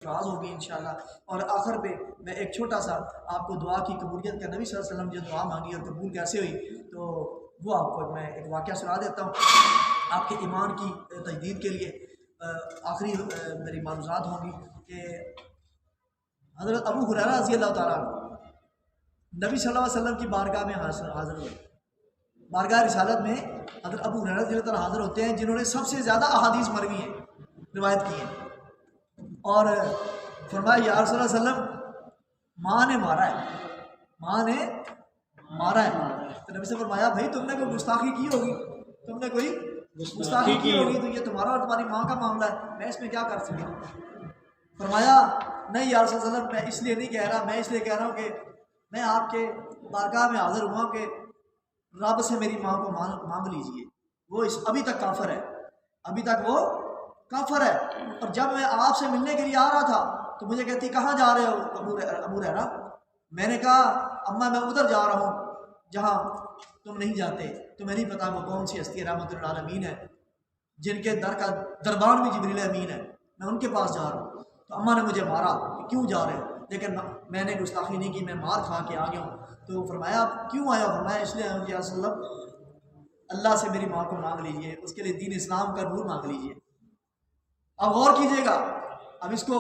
سرفراز ہوگی انشاءاللہ۔ اور آخر پہ میں ایک چھوٹا سا آپ کو دعا کی قبولیت کا، نبی صلی اللہ علیہ وسلم جو دعا مانگی اور قبول کیسے ہوئی، تو وہ آپ کو میں ایک واقعہ سنا دیتا ہوں آپ کے ایمان کی تجدید کے لیے۔ آخری میری معلومات ہوں گی کہ حضرت ابو ہریرہ رضی اللہ تعالیٰ نبی صلی اللہ علیہ وسلم کی بارگاہ میں حاضر ہوئے۔ بارگاہ رسالت میں حضرت ابو ہریرہ رضی اللہ تعالیٰ حاضر ہوتے ہیں، جنہوں نے سب سے زیادہ احادیث مروی ہیں، روایت کی ہیں، اور فرمایا یا رسول اللہ صلی اللہ علیہ وسلم ماں نے مارا ہے، ماں نے مارا ہے۔ تو نبی سے فرمایا بھائی تم نے کوئی گستاخی کی ہوگی، تم نے کوئی گستاخی کی ہوگی، تو یہ تمہارا اور تمہاری ماں کا معاملہ ہے، میں اس میں کیا کر سکتا ہوں؟ فرمایا نہیں یا رسول اللہ صلی اللہ علیہ وسلم، میں اس لیے نہیں کہہ رہا، میں اس لیے کہہ رہا ہوں کہ میں آپ کے بارگاہ میں حاضر ہوا کہ رب سے میری ماں کو مانگ لیجئے، وہ ابھی تک کافر ہے، ابھی تک وہ کافر ہے۔ اور جب میں آپ سے ملنے کے لیے آ رہا تھا تو مجھے کہتی کہاں جا رہے ہو ابو ہریرہ؟ میں نے کہا اماں میں ادھر جا رہا ہوں جہاں تم نہیں جاتے، تمہیں نہیں پتا وہ کون سی ہستی رحمۃ للعالمین ہے، جن کے در کا دربان بھی جبریل امین ہے، میں ان کے پاس جا رہا ہوں۔ تو اماں نے مجھے مارا کہ کیوں جا رہے ہو، لیکن میں نے گستاخی نہیں کی، میں مار کھا کے آ گیا ہوں۔ تو فرمایا کیوں آیا؟ فرمایا اس لیے آیا ہوں یا رسول اللہ، اللہ سے میری ماں کو مانگ لیجئے، اس کے لیے دین اسلام کا نور مانگ لیجئے۔ اب غور کیجئے گا، اب اس کو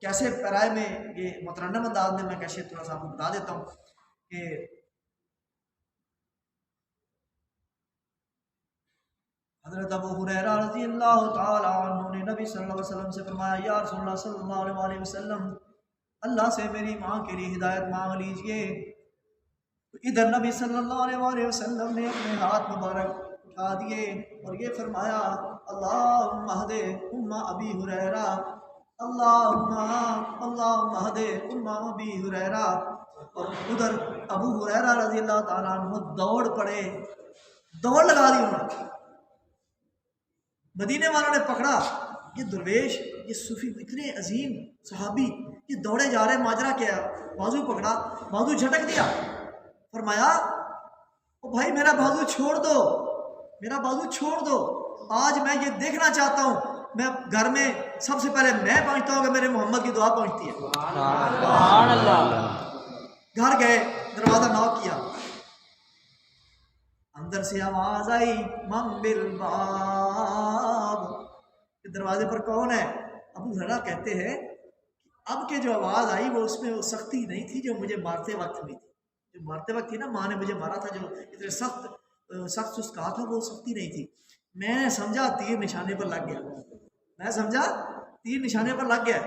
کیسے پیرائے میں یہ مترنم انداز میں میں کیسے تھوڑا سا آپ کو بتا دیتا ہوں کہ حضرت ابو ہریرہ رضی اللہ تعالی عنہ نے نبی صلی اللہ علیہ وسلم سے فرمایا یا رسول اللہ صلی اللہ علیہ وسلم اللہ سے میری ماں کے لیے ہدایت مانگ لیجئے۔ ادھر نبی صلی اللہ علیہ وسلم نے اپنے ہاتھ مبارک اٹھا دیے اور یہ فرمایا اللہم اہد ام ابی ہریرہ، اللہم اہد ام ابی ہریرہ۔ اور ادھر ابو ہریرہ رضی اللہ تعالیٰ عنہ دوڑ پڑے، دوڑ لگا دی انہوں نے، مدینے والوں نے پکڑا یہ درویش، یہ صوفی اتنے عظیم صحابی، یہ دوڑے جا رہے، ماجرا کیا؟ بازو پکڑا، بازو جھٹک دیا، فرمایا او بھائی میرا بازو چھوڑ دو، میرا بازو چھوڑ دو، آج میں یہ دیکھنا چاہتا ہوں، میں گھر میں سب سے پہلے میں پہنچتا ہوں کہ میرے محمد کی دعا پہنچتی ہے۔ سبحان اللہ۔ گھر گئے، دروازہ نوک کیا، اندر سے آواز آئی من بالباب، دروازے پر کون ہے؟ ابو ہریرہ کہتے ہیں اب کہ جو آواز آئی وہ اس میں وہ سختی نہیں تھی جو مجھے مارتے وقت ہوئی تھی، جو مارتے وقت تھی نا، ماں نے مجھے مارا تھا، جو اتنے سخت اس کہا تھا، وہ سختی نہیں تھی۔ میں نے سمجھا تیر نشانے پر لگ گیا، میں سمجھا تیر نشانے پر لگ گیا۔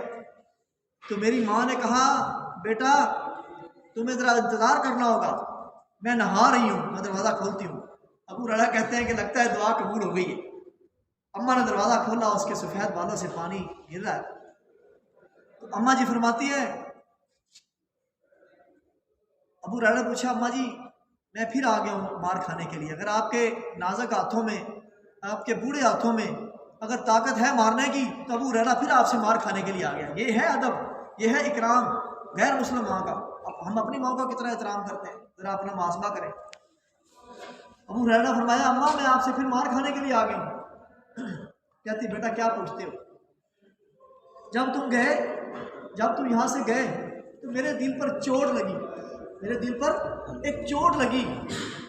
تو میری ماں نے کہا بیٹا تمہیں ذرا انتظار کرنا ہوگا، میں نہا رہی ہوں، میں دروازہ کھولتی ہوں۔ ابو ہریرہ کہتے ہیں کہ لگتا ہے دعا قبول ہو گئی ہے۔ اماں نے دروازہ کھولا، اس کے سفید بالوں سے پانی گر رہا ہے۔ تو اماں جی فرماتی ہے، ابو ہریرہ نے پوچھا اماں جی میں پھر آ گیا ہوں مار کھانے کے لیے، اگر آپ کے نازک ہاتھوں میں، آپ کے بوڑھے ہاتھوں میں اگر طاقت ہے مارنے کی تو ابو ہریرہ پھر آپ سے مار کھانے کے لیے آ گیا۔ یہ ہے ادب، یہ ہے اکرام غیر مسلم ماں کا۔ ہم اپنی ماں کا کتنا احترام کرتے ہیں، ذرا اپنا محاسبہ کریں۔ ابو ہریرہ نے فرمایا اماں میں آپ سے پھر مار کھانے کے لیے آ گیا ہوں۔ کہتی بیٹا کیا پوچھتے ہو؟ جب تم گئے، جب تم یہاں سے گئے تو میرے دل پر چوٹ لگی، میرے دل پر ایک چوٹ لگی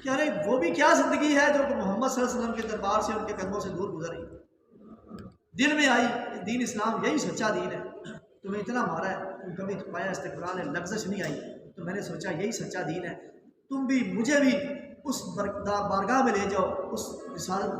کہ ارے وہ بھی کیا زندگی ہے جو محمد صلی اللہ علیہ وسلم کے دربار سے، ان کے قدموں سے دور گزر رہی۔ دل میں آئی کہ دین اسلام یہی سچا دین ہے، تمہیں اتنا مارا ہے، تم کبھی پایا استقبال ہے، لفظش نہیں آئی، تو میں نے سوچا یہی سچا دین ہے، تم بھی مجھے بھی اس بارگاہ میں لے جاؤ، اس رسالت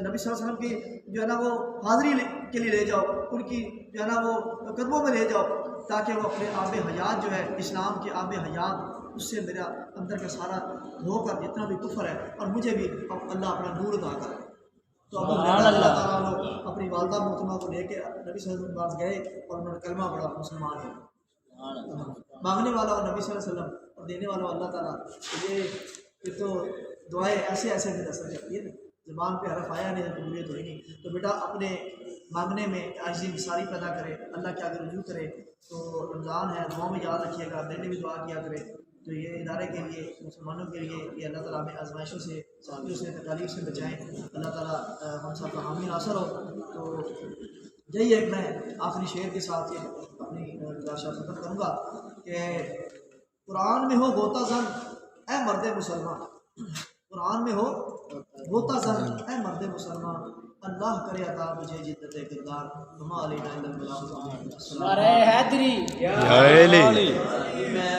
نبی صلی اللہ علیہ وسلم کی جو ہے نا وہ حاضری کے لیے لے جاؤ، ان کی جو ہے نا وہ قدموں میں لے جاؤ، تاکہ وہ اپنے آب حیات جو ہے اسلام کے آب حیات اس سے میرا اندر کا سارا دھو کر جتنا بھی کفر ہے اور مجھے بھی اللہ اپنا نور عطا کرے۔ تو ابو ہریرہ اللہ تعالیٰ اپنی والدہ محترمہ کو لے کے نبی صلی اللہ علیہ وسلم کے پاس گئے اور انہوں نے کلمہ پڑھا، مسلمان ہے۔ مانگنے والا ہو نبی صلی اللہ علیہ وسلم اور دینے والا ہو اللہ تعالیٰ۔ یہ تو دعائیں ایسے ایسے بھی اثر کرتی ہے نا، زبان پہ حرف آیا نہیں تو قبولیت ہوئی نہیں۔ تو بیٹا اپنے مانگنے میں عاجزی ساری پیدا کرے، اللہ کے آگے رجوع کرے۔ تو رمضان ہے، دعاؤں میں یاد رکھیے گا، میں نے بھی دعا کیا کرے۔ تو یہ ادارے کے لیے، مسلمانوں کے لیے یہ اللہ تعالیٰ ہمیں آزمائشوں سے، سختیوں سے، تکالیف سے بچائیں، اللہ تعالیٰ ہم سب کا حامی ناصر ہو۔ تو یہی ایک میں آخری شعر کے ساتھ یہ اپنی گزارش ختم کروں گا کہ قرآن میں ہو غوطہ زن اے مرد مسلمان، قرآن میں ہو غوطہ زن اے مرد مسلمان، اللہ کرے عطا مجھے جدت کردار، وما علینا الا البلاغ۔ نعرہ حیدری یا علی میں